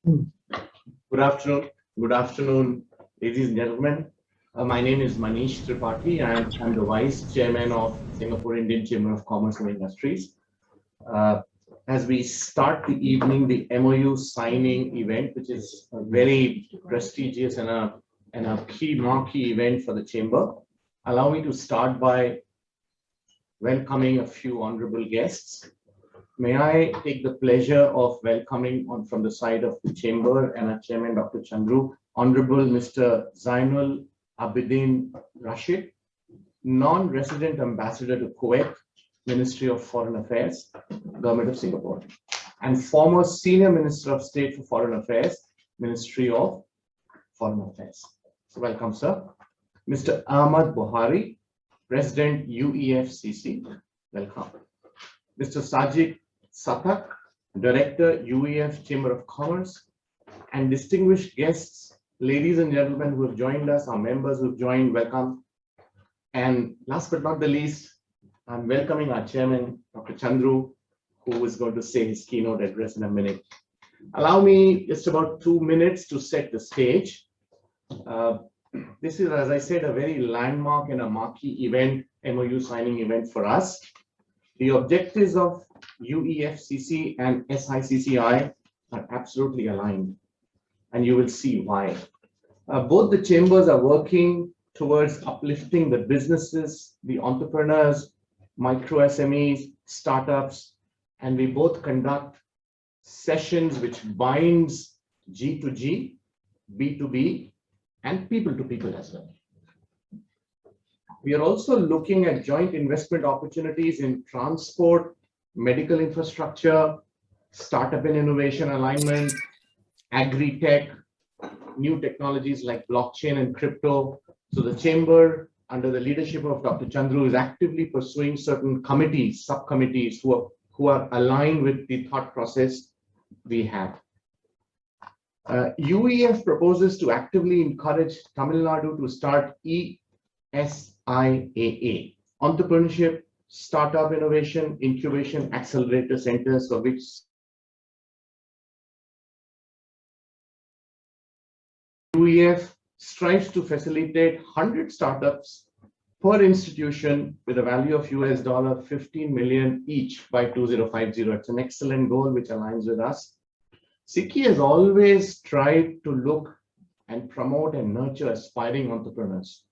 Good afternoon. Good afternoon, ladies and gentlemen. My name is Maneesh Tripathi, and I'm the Vice Chairman of Singapore Indian Chamber of Commerce and Industries. As we start the evening, the MoU signing event, which is a very prestigious and a key marquee event for the Chamber, allow me to start by welcoming a few honorable guests. May I take the pleasure of welcoming from the side of the Chamber and our Chairman, Dr. Chandroo, Honourable Mr. Zainul Abidin Rasheed, non-resident ambassador to Kuwait, Ministry of Foreign Affairs, Government of Singapore, and former Senior Minister of State for Foreign Affairs, Ministry of Foreign Affairs. So welcome, sir. Mr. Ahmed Buhari, President UEFCC, welcome. Mr. Sajid, Sathak, Director, UEF Chamber of Commerce, and distinguished guests, ladies and gentlemen who have joined us, our members who have joined, welcome. And last but not the least, I'm welcoming our Chairman, Dr. Chandroo, who is going to say his keynote address in a minute. Allow me just about 2 minutes to set the stage. This is, as I said, a very landmark and a marquee event, MoU signing event for us. The objectives of UEFCC and SICCI are absolutely aligned, and you will see why. Both the chambers are working towards uplifting the businesses, the entrepreneurs, micro SMEs, startups, and we both conduct sessions which binds G2G, B2B, and people to people as well. We are also looking at joint investment opportunities in transport, medical infrastructure, startup and innovation alignment, agri-tech, new technologies like blockchain and crypto. So the Chamber, under the leadership of Dr. Chandroo, is actively pursuing certain committees, subcommittees who are aligned with the thought process we have. UEF proposes to actively encourage Tamil Nadu to start SIAA, Entrepreneurship, Startup Innovation, Incubation Accelerator Centers, for which UEF strives to facilitate 100 startups per institution with a value of $15 million each by 2050. It's an excellent goal which aligns with us. SICCI has always tried to look and promote and nurture aspiring entrepreneurs.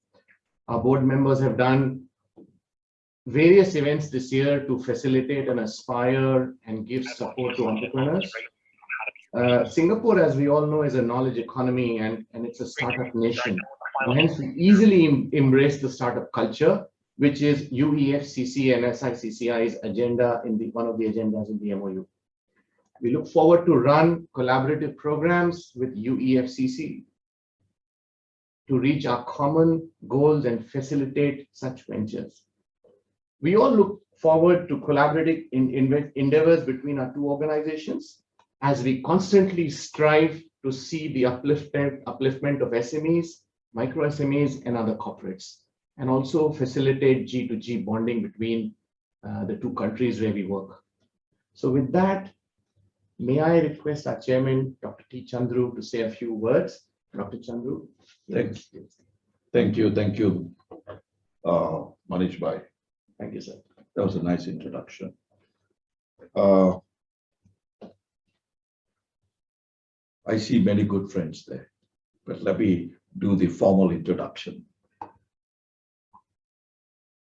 Our board members have done various events this year to facilitate and aspire and give support to entrepreneurs. Singapore, as we all know, is a knowledge economy and it's a startup nation. And hence, we easily embrace the startup culture, which is UEFCC and SICCI's agenda one of the agendas in the MoU. We look forward to run collaborative programs with UEFCC to reach our common goals and facilitate such ventures. We all look forward to collaborating in endeavors between our two organizations as we constantly strive to see the upliftment of SMEs, micro SMEs, and other corporates, and also facilitate G2G bonding between the two countries where we work. So with that, may I request our Chairman, Dr. T. Chandroo, to say a few words. Dr. Chandroo. Thank you, Maneesh bhai. Thank you, sir. That was a nice introduction. I see many good friends there, but let me do the formal introduction.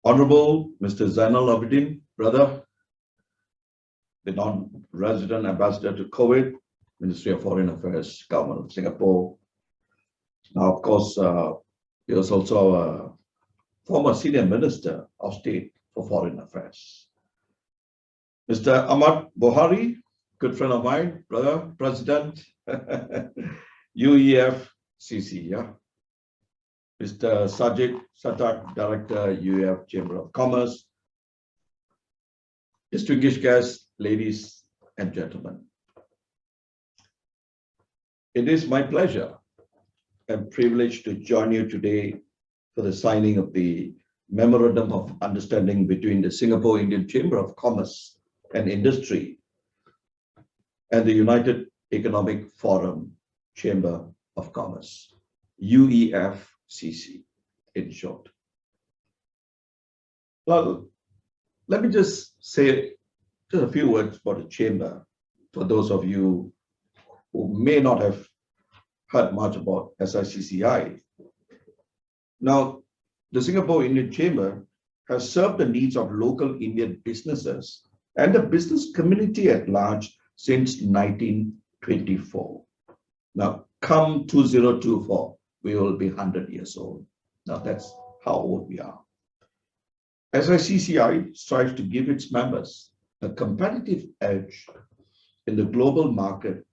Honourable Mr. Zainul Abidin, brother, the non-resident ambassador to Kuwait, Ministry of Foreign Affairs, Government of Singapore. Now, of course, he was also a former Senior Minister of State for Foreign Affairs. Mr. Ahmed Buhari, good friend of mine, brother, President, UEFCC, yeah. Mr. Sajid, Sathak, Director, UEF Chamber of Commerce. Distinguished guests, ladies and gentlemen. It is my pleasure and privilege to join you today for the signing of the Memorandum of Understanding between the Singapore Indian Chamber of Commerce and Industry and the United Economic Forum Chamber of Commerce, UEFCC in short. Well, let me just say just a few words about the chamber for those of you who may not have heard much about SICCI. Now, the Singapore Indian Chamber has served the needs of local Indian businesses and the business community at large since 1924. Now, come 2024, we will be 100 years old. Now, that's how old we are. SICCI strives to give its members a competitive edge in the global market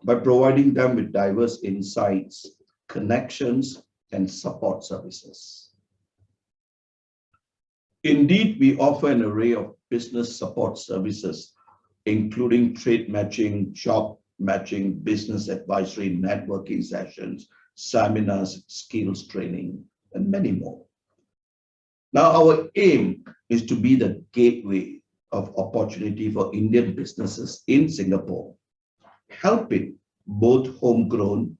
by providing them with diverse insights, connections, and support services. Indeed, we offer an array of business support services, including trade matching, job matching, business advisory, networking sessions, seminars, skills training, and many more. Now, our aim is to be the gateway of opportunity for Indian businesses in Singapore, helping both homegrown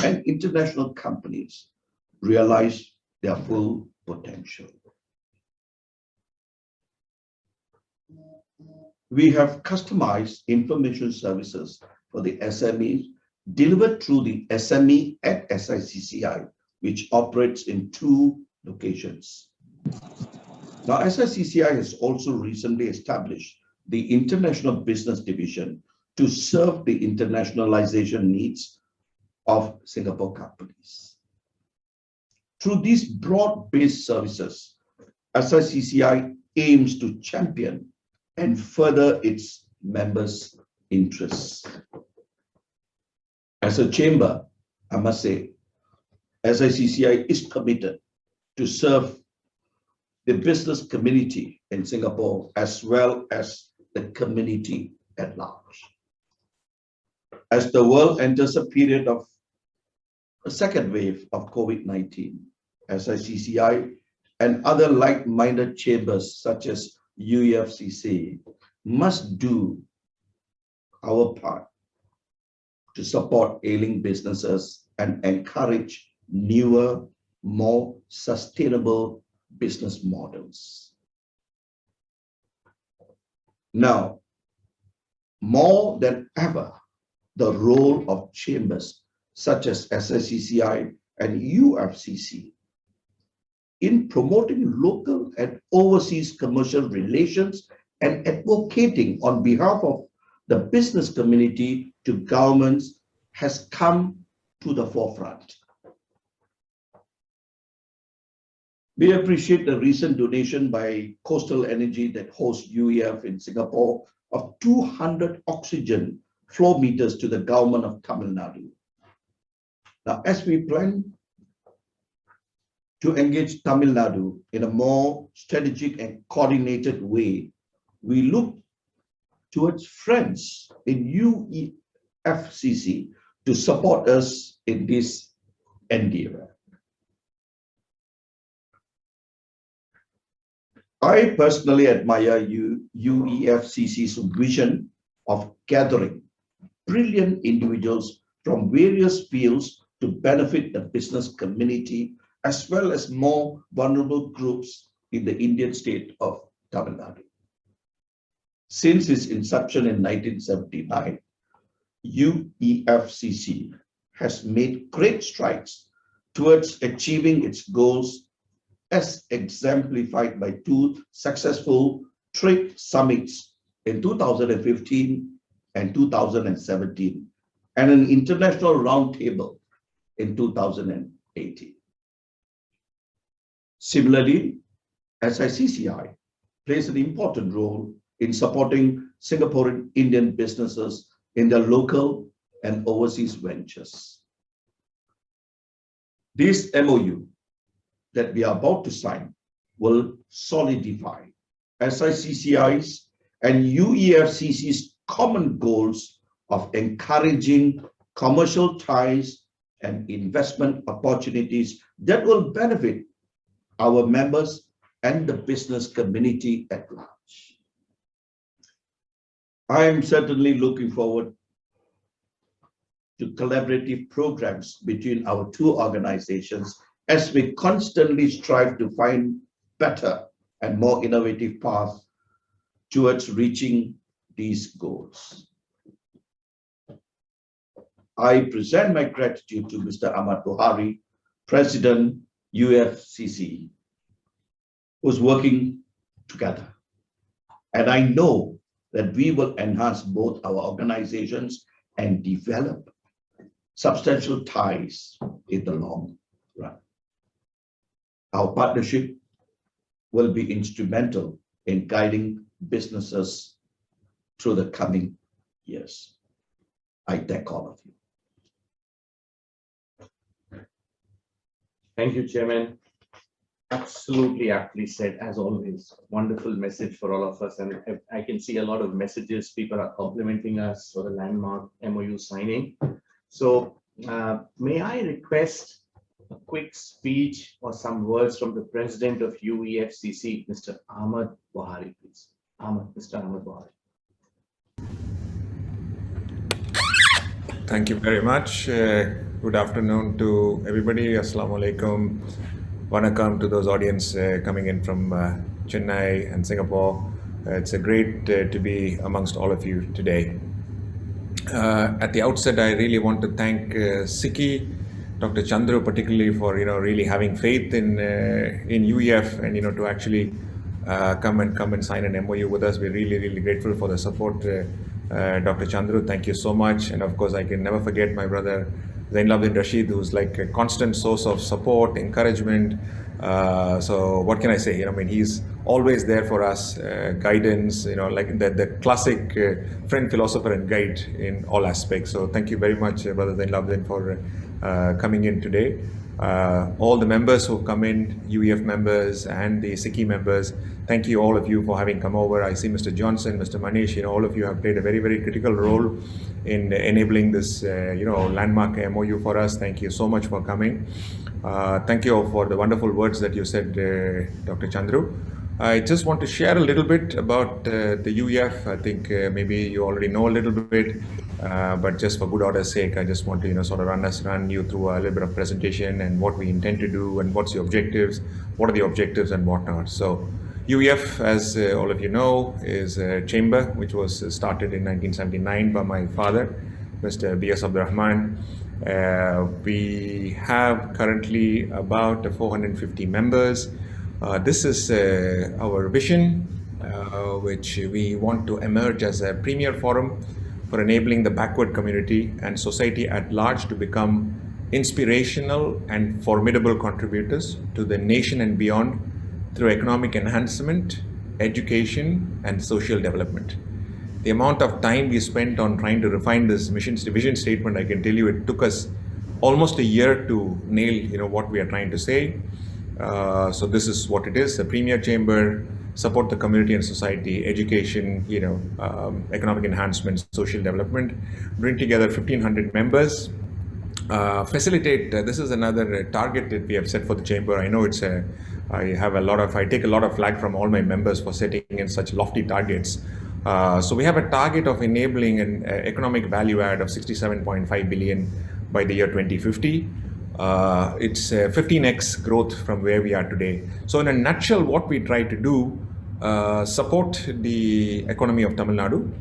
and international companies realize their full potential. We have customized information services for the SMEs delivered through the SME at SICCI, which operates in 2 locations. Now, SICCI has also recently established the International Business Division to serve the internationalization needs of Singapore companies. Through these broad-based services, SICCI aims to champion and further its members' interests. As a chamber, I must say, SICCI is committed to serve the business community in Singapore as well as the community at large. As the world enters a period of a second wave of COVID-19, SICCI and other like-minded chambers such as UEFCC must do our part to support ailing businesses and encourage newer, more sustainable business models. Now, more than ever, the role of chambers such as SICCI and UEFCC in promoting local and overseas commercial relations and advocating on behalf of the business community to governments has come to the forefront. We appreciate the recent donation by Coastal Energy that hosts UEF in Singapore of 200 oxygen flow meters to the government of Tamil Nadu. Now, as we plan to engage Tamil Nadu in a more strategic and coordinated way, we look towards friends in UEFCC to support us in this endeavor. I personally admire UEFCC's vision of gathering brilliant individuals from various fields to benefit the business community as well as more vulnerable groups in the Indian state of Tamil Nadu. Since its inception in 1979, UEFCC has made great strides towards achieving its goals as exemplified by 2 successful trade summits in 2015 and 2017, and an international roundtable in 2018. Similarly, SICCI plays an important role in supporting Singaporean Indian businesses in their local and overseas ventures. This MoU that we are about to sign will solidify SICCI's and UEFCC's common goals of encouraging commercial ties and investment opportunities that will benefit our members and the business community at large. I am certainly looking forward to collaborative programs between our two organizations as we constantly strive to find better and more innovative paths towards reaching these goals. I present my gratitude to Mr. Ahmed Buhari, President UEFCC, who's working together. And I know that we will enhance both our organizations and develop substantial ties in the long run. Our partnership will be instrumental in guiding businesses through the coming years. I thank all of you. Thank you, Chairman. Absolutely aptly said, as always. Wonderful message for all of us. And I can see a lot of messages. People are complimenting us for the landmark MoU signing. So may I request a quick speech or some words from the President of UEFCC, Mr. Ahmed Buhari, please. Mr. Ahmed Buhari. Thank you very much. Good afternoon to everybody. Assalamu alaikum. Wanakam to those audience coming in from Chennai and Singapore. It's a great to be amongst all of you today. At the outset, I really want to thank SICCI, Dr. Chandroo particularly for really having faith in UEF and to actually come and sign an MoU with us. We're really grateful for the support. Dr. Chandroo, thank you so much. And of course, I can never forget my brother Zainul and Rasheed, who's like a constant source of support, encouragement. So what can I say? I mean, he's always there for us, guidance, like the classic friend, philosopher and guide in all aspects. So thank you very much, brother Zainul, for coming in today. All the members who've come in, UEF members and the SICCI members, thank you all of you for having come over. I see Mr. Johnson, Mr. Maneesh, all of you have played a very critical role in enabling this, landmark MoU for us. Thank you so much for coming. Thank you all for the wonderful words that you said, Dr. Chandroo. I just want to share a little bit about the UEF. I think maybe you already know a little bit, but just for good order's sake, I just want to sort of run you through a little bit of presentation and what we intend to do and what's the objectives, what are the objectives and whatnot. So UEF, as all of you know, is a chamber which was started in 1979 by my father, Mr. B.S. Abdurrahman. We have currently about 450 members. This is our vision, which we want to emerge as a premier forum for enabling the backward community and society at large to become inspirational and formidable contributors to the nation and beyond through economic enhancement, education, and social development. The amount of time we spent on trying to refine this vision statement, I can tell you it took us almost a year to nail what we are trying to say. So this is what it is: a premier chamber, support the community and society, education, economic enhancement, social development, bring together 1,500 members, facilitate. This is another target that we have set for the chamber. I know I take a lot of flack from all my members for setting in such lofty targets. So we have a target of enabling an economic value add of 67.5 billion by the year 2050. It's 15x growth from where we are today. So in a nutshell, what we try to do, support the economy of Tamil Nadu.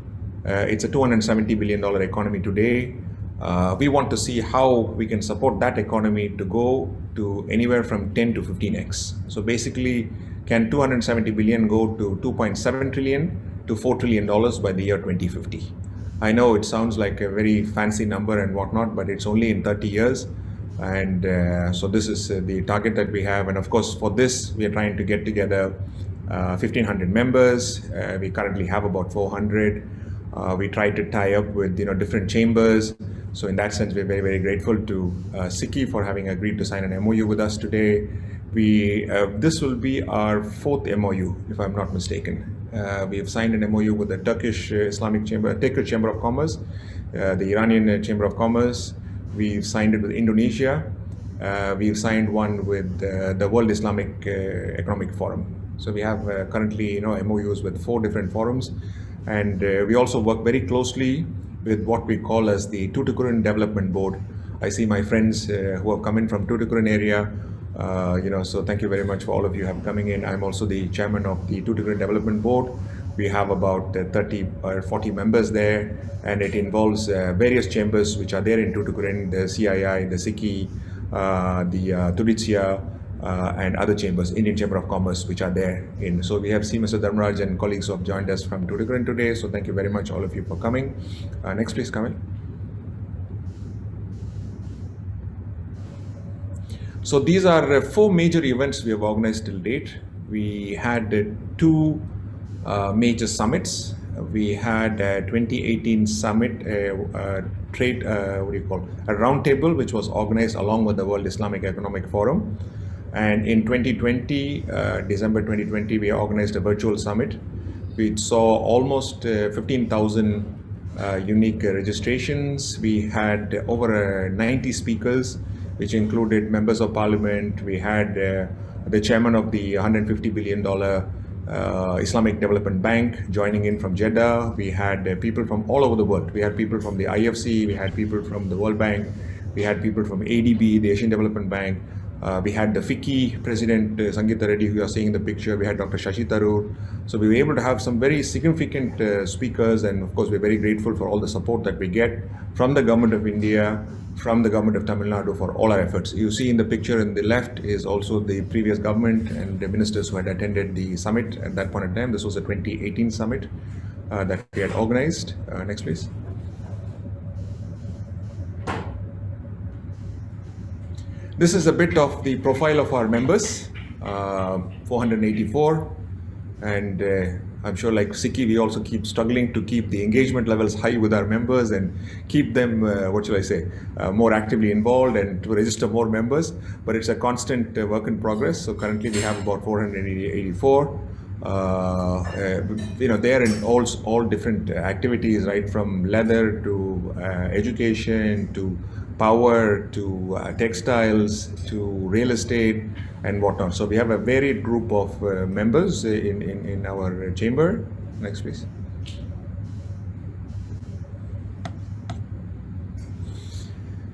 It's a $270 billion economy today. We want to see how we can support that economy to go to anywhere from 10 to 15x. So basically, can 270 billion go to 2.7 trillion to $4 trillion by the year 2050? I know it sounds like a very fancy number and whatnot, but it's only in 30 years. And so this is the target that we have. And of course, for this, we are trying to get together 1,500 members. We currently have about 400. We try to tie up with different chambers. So in that sense, we're very grateful to SICCI for having agreed to sign an MoU with us today. This will be our 4th MoU, if I'm not mistaken. We have signed an MoU with the Turkish Chamber of Commerce, the Iranian Chamber of Commerce. We've signed it with Indonesia. We've signed one with the World Islamic Economic Forum. So we have currently MoUs with 4 different forums. And we also work very closely with what we call as the Tuticorin Development Board. I see my friends who have come in from Tuticorin area, so thank you very much for all of you have coming in. I'm also the chairman of the Tuticorin Development Board. We have about 30 or 40 members there, and it involves various chambers which are there in Tuticorin, the CII, the SICCI, the Tuditsia, and other chambers, Indian Chamber of Commerce, which are there in. So we have seen Mr. Dharmaraj and colleagues who have joined us from Tuticorin today. So thank you very much, all of you, for coming. Next, please, Kamil. So these are 4 major events we have organized till date. We had 2 major summits. We had a 2018 summit, trade, a roundtable, which was organized along with the World Islamic Economic Forum. And in 2020, December 2020, we organized a virtual summit. We saw almost 15,000 unique registrations. We had over 90 speakers, which included members of parliament. We had the chairman of the $150 billion Islamic Development Bank joining in from Jeddah. We had people from all over the world. We had people from the IFC, we had people from the World Bank, we had people from ADB, the Asian Development Bank. We had the FICCI president, Sangeeta Reddy, who you are seeing in the picture. We had Dr. Shashi Tharoor. So we were able to have some very significant speakers, and of course we're very grateful for all the support that we get from the Government of India, from the Government of Tamil Nadu for all our efforts. You see in the picture on the left is also the previous government and the ministers who had attended the summit at that point in time. This was a 2018 summit that we had organized. Next, please. This is a bit of the profile of our members, 484, and I'm sure like SICCI, we also keep struggling to keep the engagement levels high with our members and keep them, more actively involved and to register more members, but it's a constant work in progress. So currently we have about 484. They're in all different activities, right from leather to education to power to textiles to real estate and whatnot. So we have a varied group of members in our chamber. Next, please.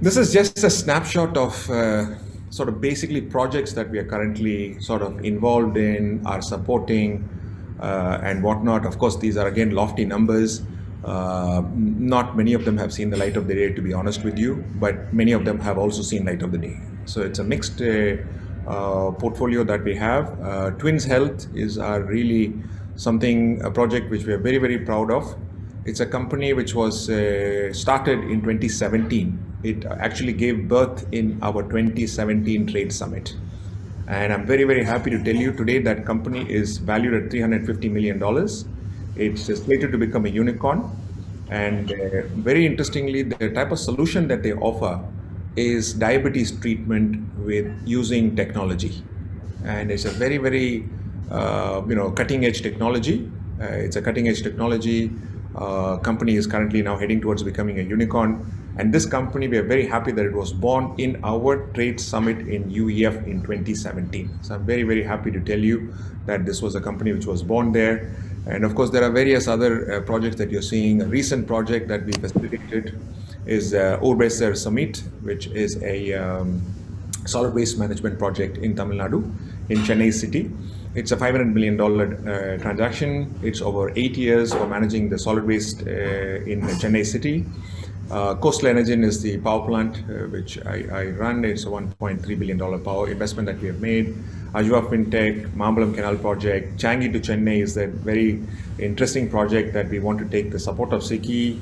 This is just a snapshot of sort of basically projects that we are currently sort of involved in, are supporting and whatnot. Of course, these are again lofty numbers. Not many of them have seen the light of the day, to be honest with you, but many of them have also seen light of the day. So it's a mixed portfolio that we have. Twins Health is really a project which we are very, very proud of. It's a company which was started in 2017. It actually gave birth in our 2017 Trade Summit. And I'm very, very happy to tell you today that company is valued at $350 million. It's slated to become a unicorn, and very interestingly, the type of solution that they offer is diabetes treatment with using technology, and it's a very, very cutting edge technology. It's a cutting edge technology. Company is currently now heading towards becoming a unicorn, and this company, we are very happy that it was born in our trade summit in UEF in 2017. So I'm very, very happy to tell you that this was a company which was born there. And of course, there are various other projects that you're seeing. A recent project that we facilitated is Urbeser Summit, which is a solid waste management project in Tamil Nadu, in Chennai city. It's a $500 million transaction. It's over 8 years for managing the solid waste in Chennai city. Coastal Energy is the power plant which I run. It's a $1.3 billion power investment that we have made. Ajwa FinTech, Mambalam Canal project, Changi to Chennai is a very interesting project that we want to take the support of SICCI.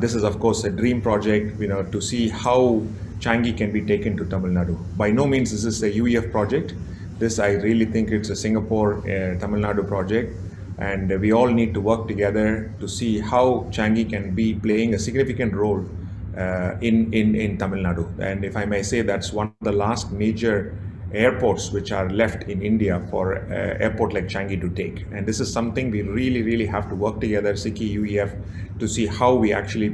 This is of course a dream project, to see how Changi can be taken to Tamil Nadu. By no means is this a UEF project. This, I really think it's a Singapore Tamil Nadu project, and we all need to work together to see how Changi can be playing a significant role in Tamil Nadu. And if I may say, that's one of the last major airports which are left in India for airport like Changi to take. And this is something we really, really have to work together, SICCI, UEF, to see how we actually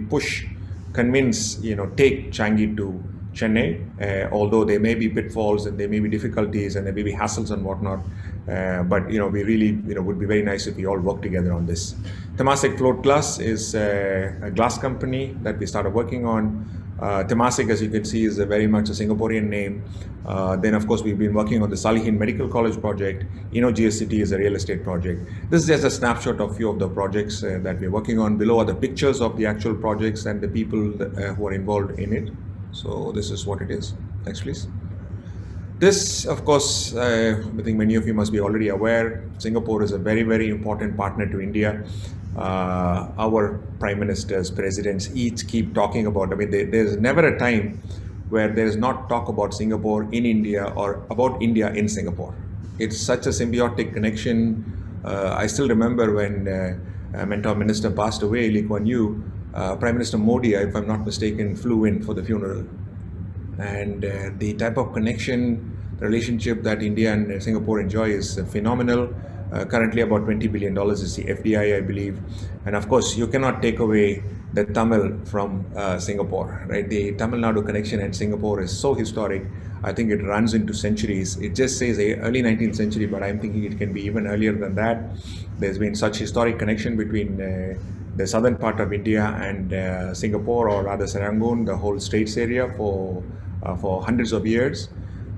convince, take Changi to Chennai, although there may be pitfalls and there may be difficulties and there may be hassles and whatnot. But we really would be very nice if we all work together on this. Temasek Float Glass is a glass company that we started working on. Temasek, as you can see, is very much a Singaporean name. Then, of course, we've been working on the Salihin Medical College project. GSCT is a real estate project. This is just a snapshot of a few of the projects that we're working on. Below are the pictures of the actual projects and the people who are involved in it. So this is what it is. Next, please. This, of course, I think many of you must be already aware, Singapore is a very, very important partner to India. Our prime ministers, presidents each keep talking about, there's never a time where there is not talk about Singapore in India or about India in Singapore. It's such a symbiotic connection. I still remember when a mentor minister passed away, Lee Kuan Yew, Prime Minister Modi, if I'm not mistaken, flew in for the funeral. And the type of connection, the relationship that India and Singapore enjoy is phenomenal. Currently about $20 billion is the FDI, I believe. And of course, you cannot take away the Tamil from Singapore, right? The Tamil Nadu connection and Singapore is so historic. I think it runs into centuries. It just says early 19th century, but I'm thinking it can be even earlier than that. There's been such historic connection between the southern part of India and Singapore, or rather Serangoon, the whole Straits area for hundreds of years.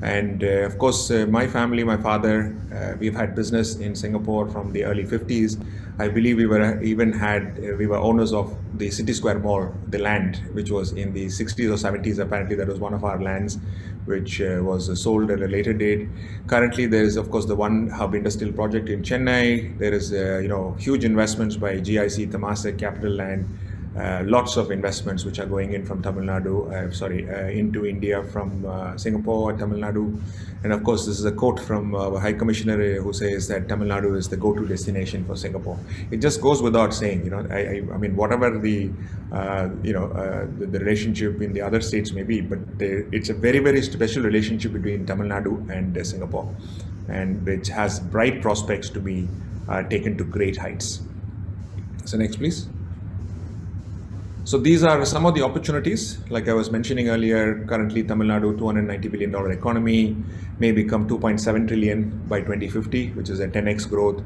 And of course, my family, my father, we've had business in Singapore from the early 50s. I believe we were owners of the City Square Mall, the land, which was in the 60s or 70s. Apparently, that was one of our lands, which was sold at a later date. Currently, there is, of course, the One Hub Industrial Project in Chennai. There is, huge investments by GIC, Temasek, Capital Land. Lots of investments which are going in from Tamil Nadu, into India from Singapore, Tamil Nadu. And of course, this is a quote from High Commissioner who says that Tamil Nadu is the go-to destination for Singapore. It just goes without saying, I mean, whatever the relationship in the other states may be, but it's a very, very special relationship between Tamil Nadu and Singapore, and which has bright prospects to be taken to great heights. So next, please. So these are some of the opportunities. Like I was mentioning earlier, currently Tamil Nadu, $290 billion economy, may become 2.7 trillion by 2050, which is a 10x growth.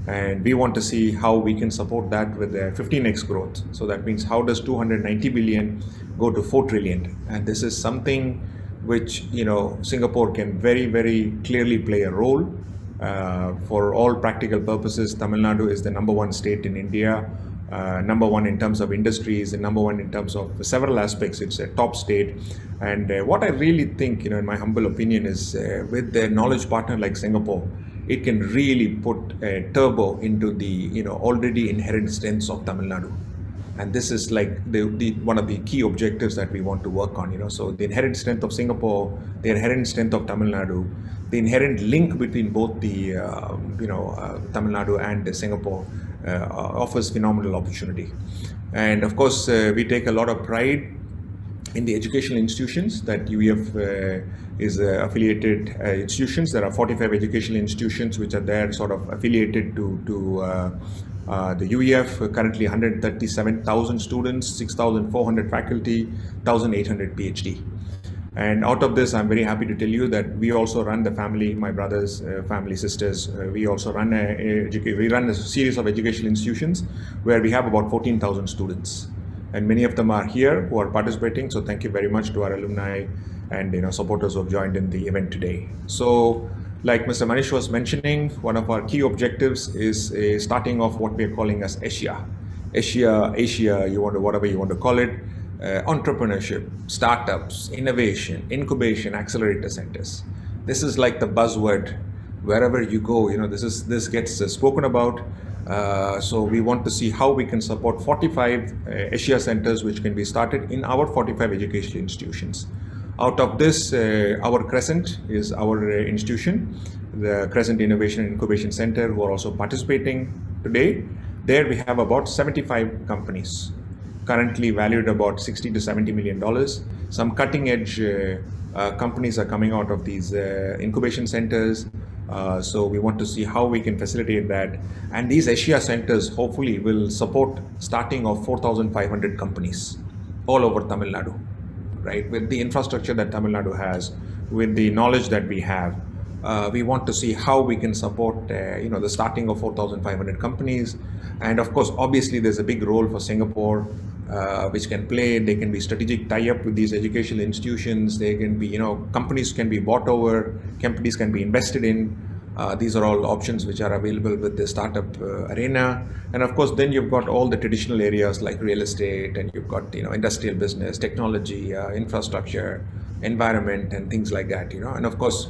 And we want to see how we can support that with a 15x growth. So that means how does 290 billion go to 4 trillion? And this is something which, Singapore can very, very clearly play a role. For all practical purposes, Tamil Nadu is the #1 state in India. #1 in terms of industries and #1 in terms of several aspects. It's a top state. And what I really think, in my humble opinion, is with a knowledge partner like Singapore, it can really put a turbo into the already inherent strengths of Tamil Nadu. And this is like one of the key objectives that we want to work on. So the inherent strength of Singapore, the inherent strength of Tamil Nadu, the inherent link between both the Tamil Nadu and Singapore offers phenomenal opportunity. And of course, we take a lot of pride in the educational institutions that UEF is affiliated institutions. There are 45 educational institutions which are there sort of affiliated to the UEF, currently 137,000 students, 6,400 faculty, 1,800 PhD. And out of this, I'm very happy to tell you that we also run the family, my brothers, family, sisters. We also run a series of educational institutions where we have about 14,000 students. And many of them are here who are participating. So thank you very much to our alumni and supporters who have joined in the event today. So like Mr. Maneesh was mentioning, one of our key objectives is starting off what we are calling as Asia, whatever you want to call it. Entrepreneurship, startups, innovation, incubation, accelerator centers. This is like the buzzword wherever you go. This gets spoken about. So we want to see how we can support 45 Asia centers which can be started in our 45 educational institutions. Out of this, our Crescent is our institution, the Crescent Innovation and Incubation Center, who are also participating today. There we have about 75 companies, currently valued about $60 to $70 million. Some cutting edge companies are coming out of these incubation centers. So we want to see how we can facilitate that. And these Asia centers hopefully will support starting of 4,500 companies all over Tamil Nadu, right? With the infrastructure that Tamil Nadu has, with the knowledge that we have, We want to see how we can support, the starting of 4,500 companies. And of course, obviously, there's a big role for Singapore, which can play. They can be strategic tie-up with these educational institutions. They can be, companies can be bought over, companies can be invested in. These are all options which are available with the startup arena. And of course, then you've got all the traditional areas like real estate, and you've got, industrial business, technology, infrastructure, environment, and things like that, And of course,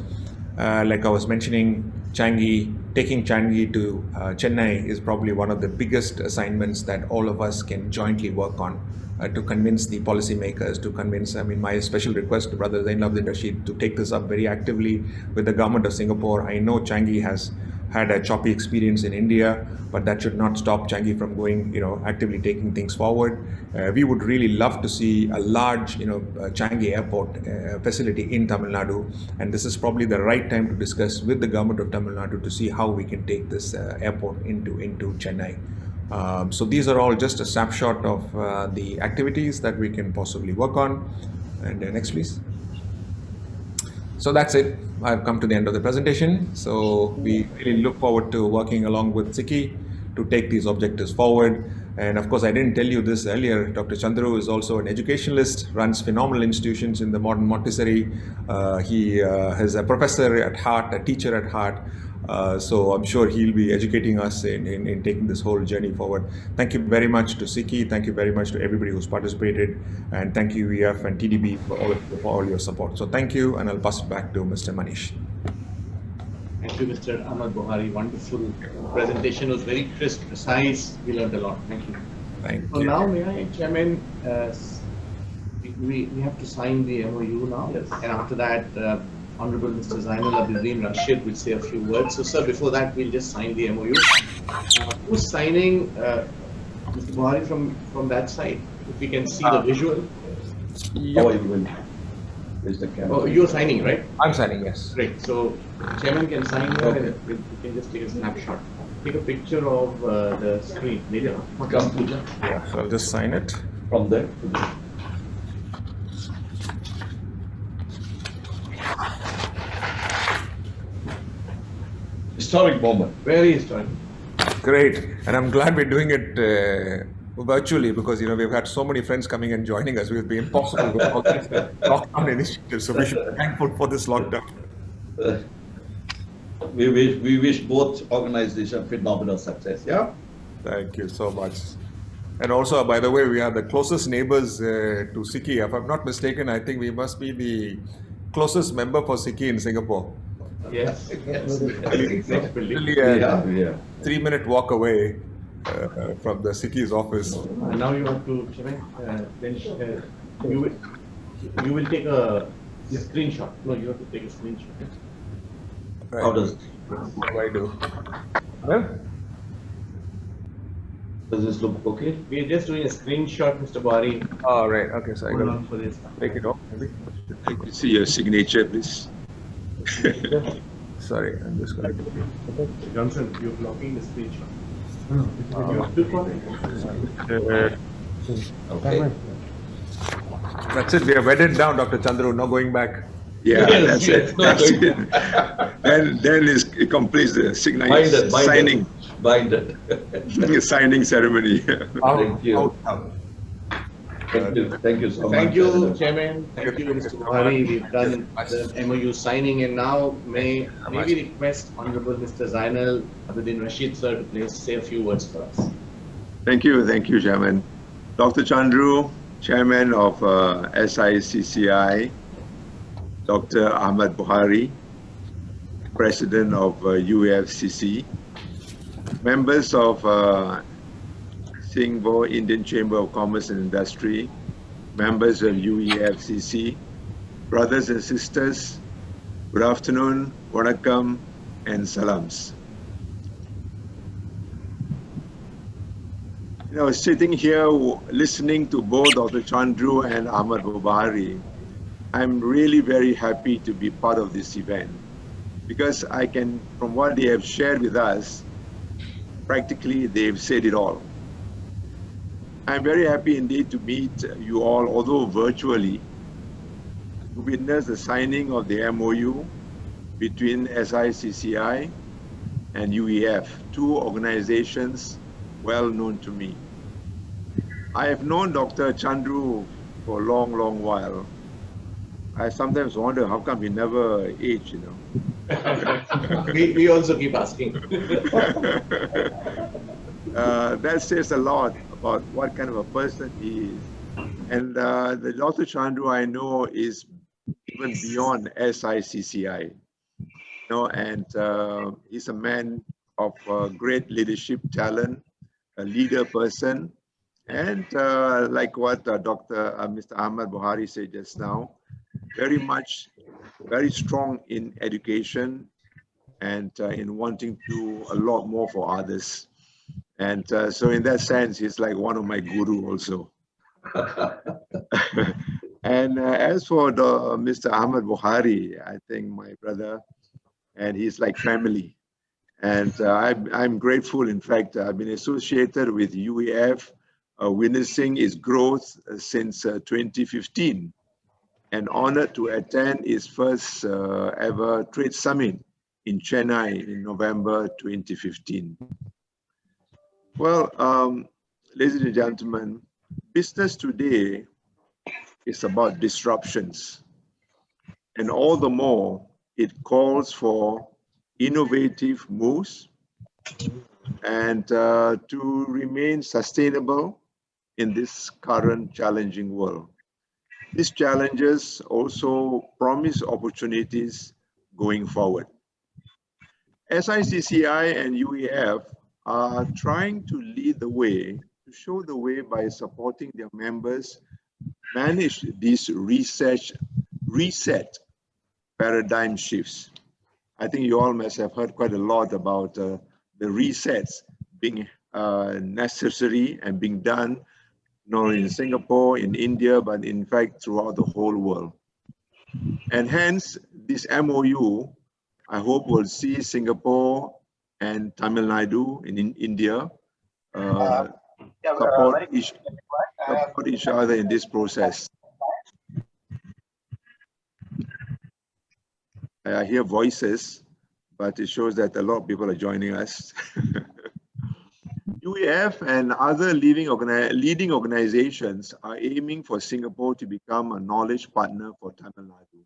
like I was mentioning, taking Changi to Chennai is probably one of the biggest assignments that all of us can jointly work on to convince the policymakers, my special request to Brother Zainul and Rasheed to take this up very actively with the government of Singapore. I know Changi has had a choppy experience in India, but that should not stop Changi from going, actively taking things forward. We would really love to see a large, Changi airport facility in Tamil Nadu, and this is probably the right time to discuss with the government of Tamil Nadu to see how we can take this airport into Chennai. So these are all just a snapshot of the activities that we can possibly work on. And next, please. So that's it. I've come to the end of the presentation. So we really look forward to working along with SICCI to take these objectives forward. And of course, I didn't tell you this earlier. Dr. Chandroo is also an educationalist, runs phenomenal institutions in the modern Montessori. He is a professor at heart, a teacher at heart. So I'm sure he'll be educating us in taking this whole journey forward. Thank you very much to SICCI. Thank you very much to everybody who's participated. And thank you, UEF and TDB, for all your support. So thank you, and I'll pass it back to Mr. Maneesh. Thank you, Mr. Ahmed Buhari. Wonderful presentation. It was very crisp, precise. We learned a lot. Thank you. Thank you. So now, may I, Chairman, we have to sign the MoU now. Yes. And after that, Honourable Mr. Zainul, Abidin, Rasheed will say a few words. So, sir, before that, we'll just sign the MoU. Who's signing, Mr. Buhari, from that side? If we can see the visual. Yep. Oh, you will. Is the camera? Oh, you're signing, right? I'm signing, yes. Great. So, Chairman can sign here, okay. And we can just take a snapshot. Take a picture of the screen. Yeah, so I'll just sign it. From there. Historic moment. Very historic. Great. And I'm glad we're doing it virtually, because we've had so many friends coming and joining us. It would be impossible with all these lockdown initiatives. So we should be thankful for this lockdown. We wish both organizations phenomenal success. Yeah. Thank you so much. And also, by the way, we are the closest neighbors to SICCI. If I'm not mistaken, I think we must be the closest member for SICCI in Singapore. Yes. Literally a 3-minute walk away from the SICCI's office. And now you have to, then you will take a screenshot. No, you have to take a screenshot. Right. How does I do? Well, does this look okay? We are just doing a screenshot, Mr. Buhari. oh, right. Okay, so I Hold got on for this. take it off, maybe. I could see your signature, please. Sorry, I'm just going to. Johnson, you're blocking the screenshot. You click on it. Okay. That's it. We are wedded down, Dr. Chandroo. No going back. Yeah, Yes, that's yes. it. That's it. Then it completes the signing, Binded. signing ceremony. Thank you. Thank you so much. Thank you, Chairman. Thank you, Mr. Buhari. We've done the MoU signing, and now may we request Honourable Mr. Zainul, Abidin, Rasheed, sir, to please say a few words for us. Thank you, Chairman. Dr. Chandroo, Chairman of SICCI, Dr. Ahmed Buhari, President of UEFCC, members of Singapore Indian Chamber of Commerce and Industry, members of UEFCC, brothers and sisters, good afternoon, wanakam, and salams. Sitting here listening to both Dr. Chandroo and Ahmed Buhari, I'm really very happy to be part of this event, because from what they have shared with us, practically they've said it all. I'm very happy indeed to meet you all, although virtually, to witness the signing of the MoU between SICCI and UEF, two organizations well known to me. I have known Dr. Chandroo for a long, long while. I sometimes wonder how come he never aged, you know. we also keep asking. That says a lot about what kind of a person he is. And the Dr. Chandroo I know is even beyond SICCI. You know, and he's a man of great leadership talent, a leader person, and like what Mr. Ahmed Buhari said just now, very strong in education and in wanting to do a lot more for others. And so in that sense, he's like one of my guru also. And as for Mr. Ahmed Buhari, I think my brother, and he's like family. And I'm grateful. In fact, I've been associated with UEF, witnessing its growth since 2015, and honored to attend its first ever trade summit in Chennai in November 2015. Well, ladies and gentlemen, business today is about disruptions, and all the more it calls for innovative moves and to remain sustainable in this current challenging world. These challenges also promise opportunities going forward. SICCI and UEF are trying to lead the way, to show the way by supporting their members manage these reset paradigm shifts. I think you all must have heard quite a lot about the resets being necessary and being done not only in Singapore, in India, but in fact throughout the whole world. And hence, this MoU, I hope will see Singapore and Tamil Nadu in India support each other in this process. I hear voices, but it shows that a lot of people are joining us. UEF and other leading organizations are aiming for Singapore to become a knowledge partner for Tamil Nadu,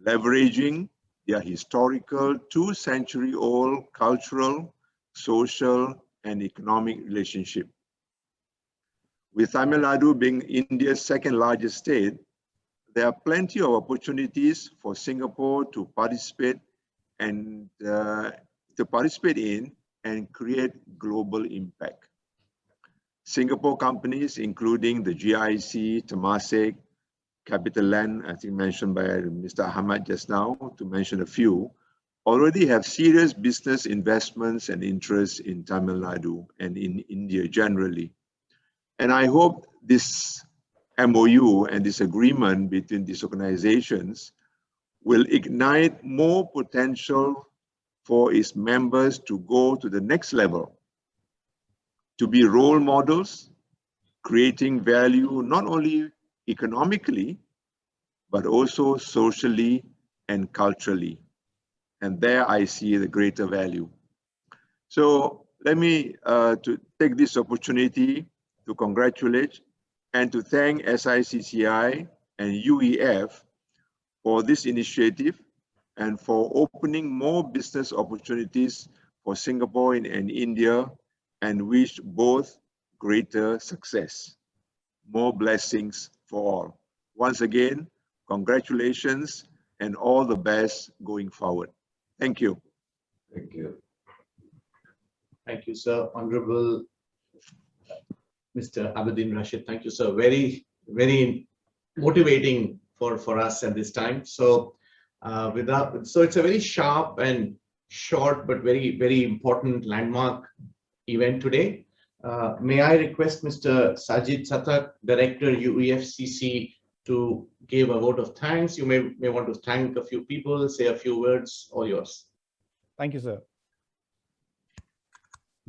leveraging their historical 2-century-old cultural, social, and economic relationship. With Tamil Nadu being India's second largest state, there are plenty of opportunities for Singapore to participate in and create global impact. Singapore companies, including the GIC, Temasek, CapitaLand, I think mentioned by Mr. Ahmed just now, to mention a few, already have serious business investments and interests in Tamil Nadu and in India generally. And I hope this MoU and this agreement between these organizations will ignite more potential for its members to go to the next level, to be role models, creating value not only economically, but also socially and culturally. And there I see the greater value. So let me to take this opportunity to congratulate and to thank SICCI and UEF for this initiative and for opening more business opportunities for Singapore and India, and wish both greater success. More blessings for all. Once again, congratulations and all the best going forward. Thank you. Thank you. Thank you, sir. Honourable Mr. Abidin Rasheed, thank you, sir. Very, very motivating for us at this time. So, so it's a very sharp and short, but very, very important landmark event today. May I request Mr. Sajid Sathak, Director UEFCC, to give a vote of thanks. You may want to thank a few people, say a few words, all yours. Thank you, sir.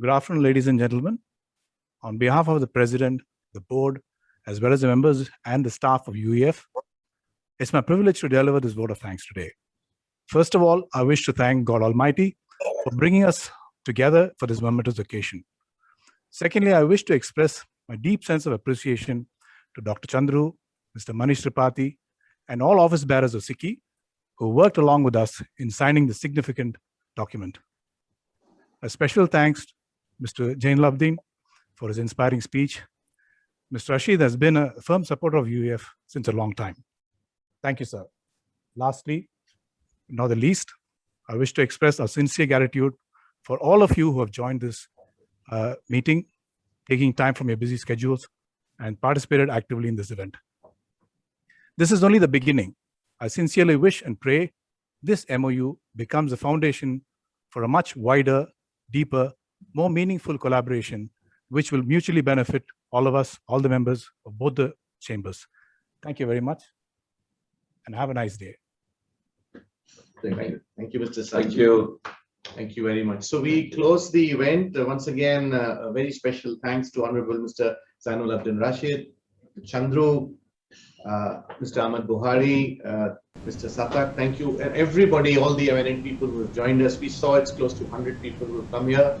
Good afternoon, ladies and gentlemen. On behalf of the President, the Board, as well as the members and the staff of UEF, it's my privilege to deliver this vote of thanks today. First of all, I wish to thank God Almighty for bringing us together for this momentous occasion. Secondly, I wish to express my deep sense of appreciation to Dr. Chandroo, Mr. Maneesh Tripathi, and all office bearers of SICCI who worked along with us in signing the significant document. A special thanks to Mr. Zainul for his inspiring speech. Mr. Rasheed has been a firm supporter of UEF since a long time. Thank you, sir. Lastly, not the least, I wish to express our sincere gratitude for all of you who have joined this meeting, taking time from your busy schedules and participated actively in this event. This is only the beginning. I sincerely wish and pray this MoU becomes a foundation for a much wider, deeper, more meaningful collaboration, which will mutually benefit all of us, all the members of both the chambers. Thank you very much, and have a nice day. Thank you, Mr. Sajid. Thank you. Thank you very much. So we close the event. Once again, a very special thanks to Honourable Mr. Zainul Rasheed, Chandroo, Mr. Ahmed Buhari, Mr. Sathak. Thank you. And everybody, all the eminent people who have joined us. We saw it's close to 100 people who have come here.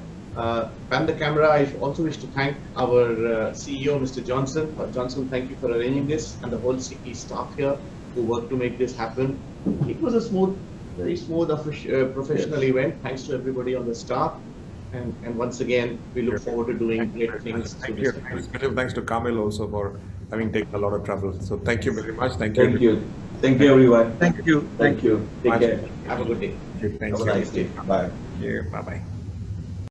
Pan the camera. I also wish to thank our CEO, Mr. Johnson. Johnson, thank you for arranging this, and the whole SICCI staff here who worked to make this happen. It was a very smooth, professional event. Thanks to everybody on the staff. And once again, we look forward to doing great things. Thank you. Special thanks to Kamil also for having taken a lot of trouble. So thank you very much. Thank you. Thank you, everyone. Thank you. Thank you. Take care. Have a good day. Thank you. Have a nice day. Bye. Thank you. Bye-bye.